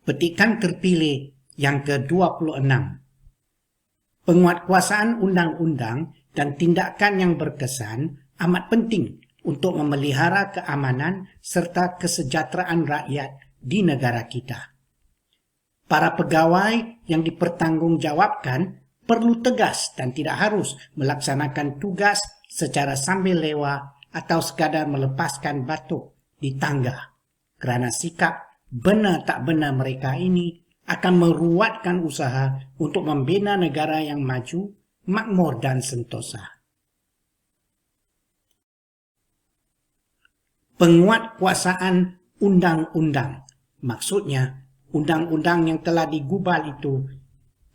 Petikan terpilih yang ke-26. Penguatkuasaan undang-undang dan tindakan yang berkesan amat penting untuk memelihara keamanan serta kesejahteraan rakyat di negara kita. Para pegawai yang dipertanggungjawabkan perlu tegas dan tidak harus melaksanakan tugas secara sambil lewa atau sekadar melepaskan batuk di tangga, kerana sikap benar tak benar mereka ini akan meruatkan usaha untuk membina negara yang maju, makmur dan sentosa. Penguatkuasaan undang-undang, maksudnya undang-undang yang telah digubal itu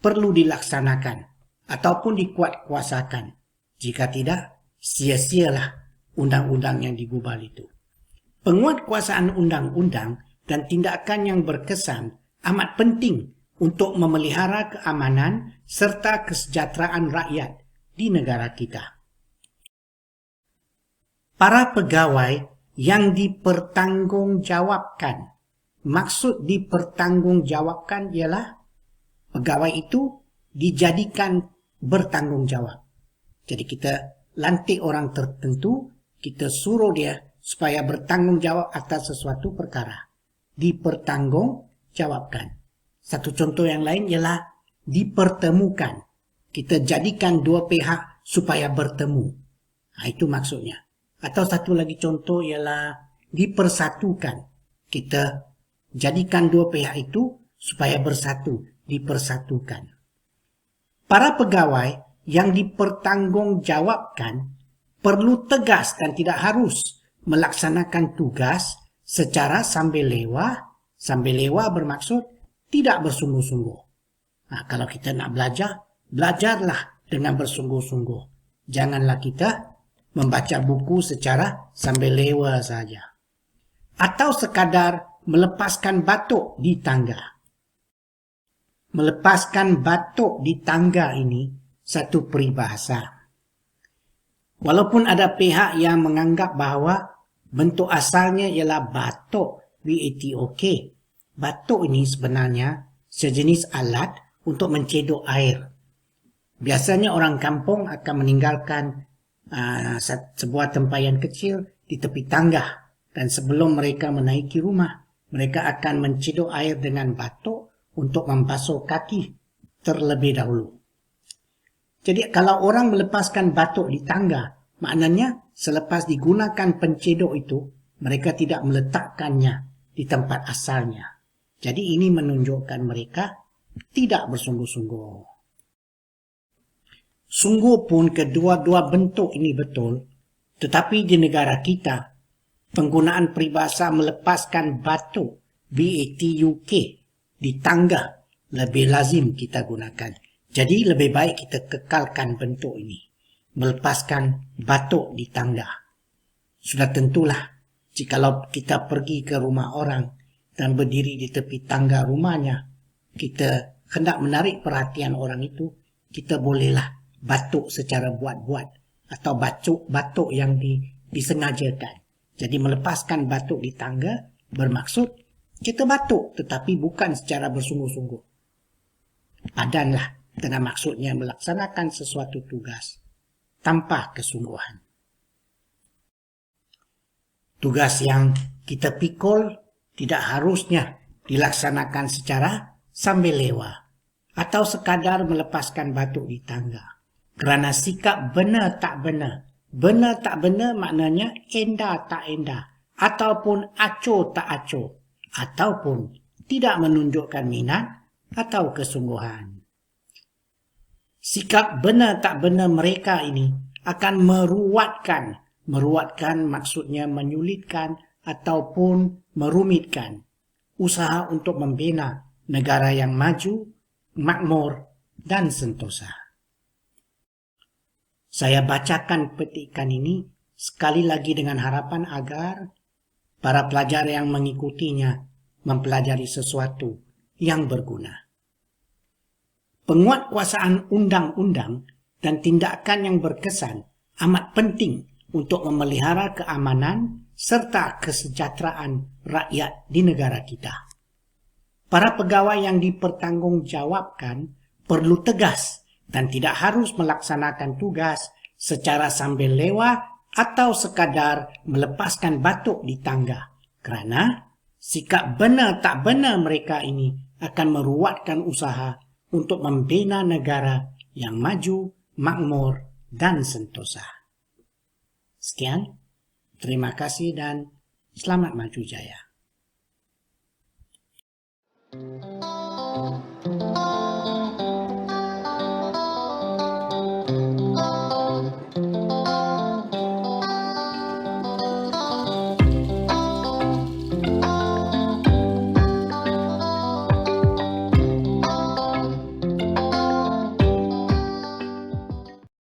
perlu dilaksanakan ataupun dikuatkuasakan. Jika tidak, sia-sialah undang-undang yang digubal itu. Penguatkuasaan undang-undang dan tindakan yang berkesan amat penting untuk memelihara keamanan serta kesejahteraan rakyat di negara kita. Para pegawai yang dipertanggungjawabkan. Maksud dipertanggungjawabkan ialah pegawai itu dijadikan bertanggungjawab. Jadi kita lantik orang tertentu, kita suruh dia supaya bertanggungjawab atas sesuatu perkara. Dipertanggungjawabkan. Satu contoh yang lain ialah dipertemukan. Kita jadikan dua pihak supaya bertemu. Itu maksudnya. Atau satu lagi contoh ialah dipersatukan. Kita jadikan dua pihak itu supaya bersatu, dipersatukan. Para pegawai yang dipertanggungjawabkan perlu tegas dan tidak harus melaksanakan tugas secara sambil lewa. Sambil lewa bermaksud tidak bersungguh-sungguh. Kalau kita nak belajar, belajarlah dengan bersungguh-sungguh. Janganlah kita membaca buku secara sambil lewa saja. Atau sekadar melepaskan batuk di tangga. Melepaskan batuk di tangga ini satu peribahasa. Walaupun ada pihak yang menganggap bahawa bentuk asalnya ialah batuk, BATOK. Batuk ini sebenarnya sejenis alat untuk mencedok air. Biasanya orang kampung akan meninggalkan sebuah tempayan kecil di tepi tangga, dan sebelum mereka menaiki rumah, mereka akan mencedok air dengan batuk untuk membasuh kaki terlebih dahulu. Jadi kalau orang melepaskan batuk di tangga, maknanya selepas digunakan pencedok itu, mereka tidak meletakkannya di tempat asalnya. Jadi ini menunjukkan mereka tidak bersungguh-sungguh. Sungguh pun kedua-dua bentuk ini betul, tetapi di negara kita, penggunaan peribahasa melepaskan batuk, BATUK, di tangga lebih lazim kita gunakan. Jadi lebih baik kita kekalkan bentuk ini, melepaskan batuk di tangga. Sudah tentulah, jikalau kita pergi ke rumah orang dan berdiri di tepi tangga rumahnya, kita hendak menarik perhatian orang itu, kita bolehlah batuk secara buat-buat atau batuk yang disengajakan. Jadi melepaskan batuk di tangga bermaksud kita batuk tetapi bukan secara bersungguh-sungguh. Padanlah dengan maksudnya melaksanakan sesuatu tugas tanpa kesungguhan. Tugas yang kita pikul tidak harusnya dilaksanakan secara sambil lewa atau sekadar melepaskan batuk di tangga. Kerana sikap benar tak benar. Benar tak benar maknanya endah tak endah. Ataupun acuh tak acuh. Ataupun tidak menunjukkan minat atau kesungguhan. Sikap benar tak benar mereka ini akan meruatkan. Meruatkan maksudnya menyulitkan ataupun merumitkan usaha untuk membina negara yang maju, makmur dan sentosa. Saya bacakan petikan ini sekali lagi dengan harapan agar para pelajar yang mengikutinya mempelajari sesuatu yang berguna. Penguatkuasaan undang-undang dan tindakan yang berkesan amat penting untuk memelihara keamanan serta kesejahteraan rakyat di negara kita. para pegawai yang dipertanggungjawabkan perlu tegas dan tidak harus melaksanakan tugas secara sambil lewat atau sekadar melepaskan batuk di tangga, kerana sikap benar tak benar mereka ini akan meruatkan usaha untuk membina negara yang maju, makmur, dan sentosa. Sekian, terima kasih dan selamat maju jaya.